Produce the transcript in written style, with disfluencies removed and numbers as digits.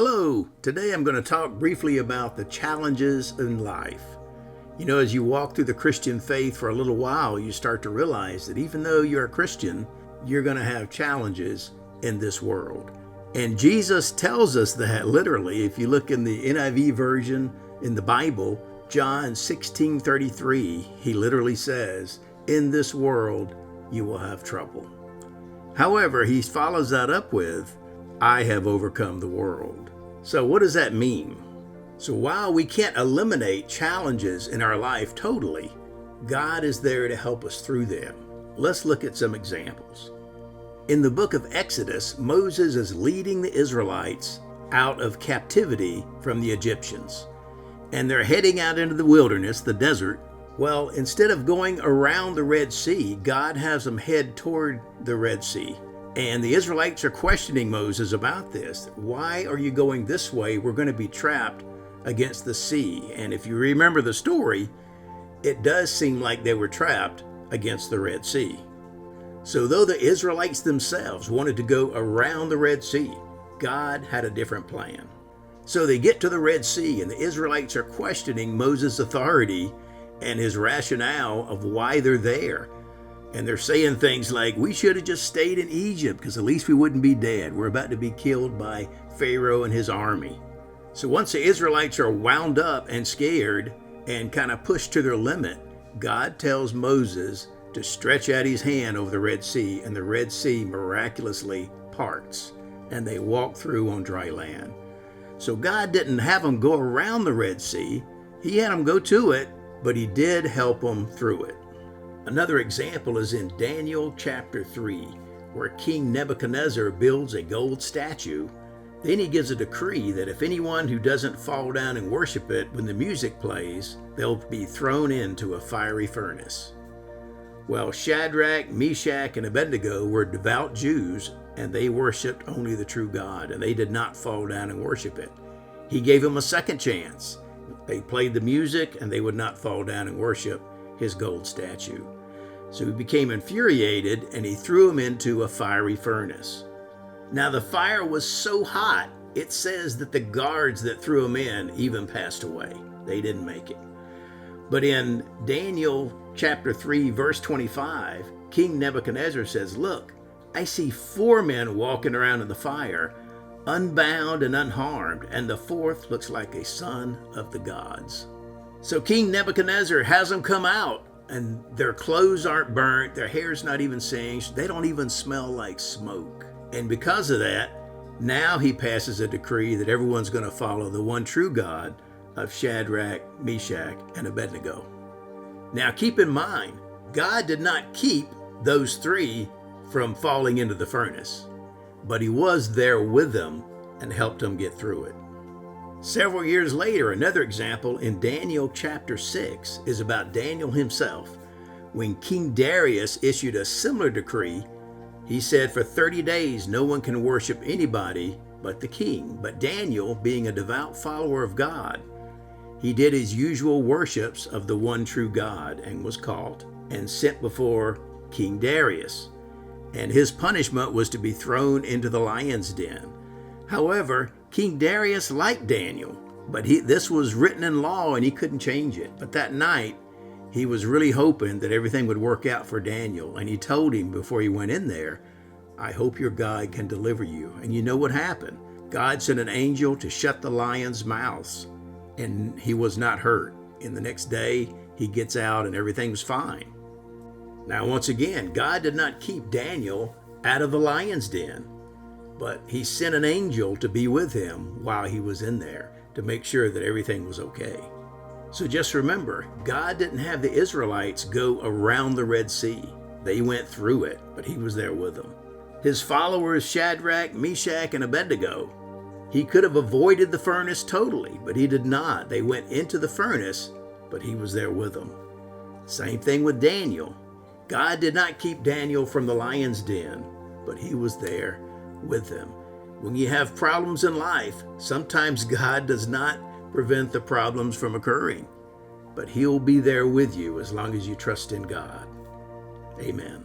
Hello, today I'm going to talk briefly about the challenges in life. You know, as you walk through the Christian faith for a little while, you start to realize that even though you're a Christian, you're going to have challenges in this world. And Jesus tells us that literally. If you look in the NIV version in the Bible, John 16:33, he literally says, "In this world you will have trouble." However, he follows that up with, "I have overcome the world." So what does that mean? So while we can't eliminate challenges in our life totally, God is there to help us through them. Let's look at some examples. In the book of Exodus, Moses is leading the Israelites out of captivity from the Egyptians. And they're heading out into the wilderness, the desert. Well, instead of going around the Red Sea, God has them head toward the Red Sea. And the Israelites are questioning Moses about this. Why are you going this way? We're going to be trapped against the sea. And if you remember the story, it does seem like they were trapped against the Red Sea. So though the Israelites themselves wanted to go around the Red Sea, God had a different plan. So they get to the Red Sea, and the Israelites are questioning Moses' authority and his rationale of why they're there. And they're saying things like, "We should have just stayed in Egypt because at least we wouldn't be dead. We're about to be killed by Pharaoh and his army." So once the Israelites are wound up and scared and kind of pushed to their limit, God tells Moses to stretch out his hand over the Red Sea, and the Red Sea miraculously parts, and they walk through on dry land. So God didn't have them go around the Red Sea. He had them go to it, but he did help them through it. Another example is in Daniel chapter 3, where King Nebuchadnezzar builds a gold statue. Then he gives a decree that if anyone who doesn't fall down and worship it when the music plays, they'll be thrown into a fiery furnace. Well, Shadrach, Meshach, and Abednego were devout Jews, and they worshiped only the true God, and they did not fall down and worship it. He gave them a second chance. They played the music, and they would not fall down and worship his gold statue. So he became infuriated, and he threw him into a fiery furnace. Now the fire was so hot, it says that the guards that threw him in even passed away. They didn't make it. But in Daniel chapter 3, verse 25, King Nebuchadnezzar says, "Look, I see 4 men walking around in the fire, unbound and unharmed, and the 4th looks like a son of the gods." So King Nebuchadnezzar has them come out, and their clothes aren't burnt, their hair's not even singed, they don't even smell like smoke. And because of that, now he passes a decree that everyone's going to follow the one true God of Shadrach, Meshach, and Abednego. Now keep in mind, God did not keep those 3 from falling into the furnace, but he was there with them and helped them get through it. Several years later, another example in Daniel chapter 6 is about Daniel himself. When King Darius issued a similar decree, he said for 30 days no one can worship anybody but the king. But Daniel, being a devout follower of God, he did his usual worships of the one true God and was caught and sent before King Darius. And his punishment was to be thrown into the lion's den. However, King Darius liked Daniel, but this was written in law and he couldn't change it. But that night, he was really hoping that everything would work out for Daniel. And he told him before he went in there, "I hope your God can deliver you." And you know what happened? God sent an angel to shut the lions' mouths, and he was not hurt. And the next day, he gets out and everything was fine. Now, once again, God did not keep Daniel out of the lion's den, but he sent an angel to be with him while he was in there to make sure that everything was okay. So just remember, God didn't have the Israelites go around the Red Sea. They went through it, but he was there with them. His followers, Shadrach, Meshach, and Abednego, he could have avoided the furnace totally, but he did not. They went into the furnace, but he was there with them. Same thing with Daniel. God did not keep Daniel from the lion's den, but he was there with them. When you have problems in life, sometimes God does not prevent the problems from occurring, but he'll be there with you as long as you trust in God. Amen.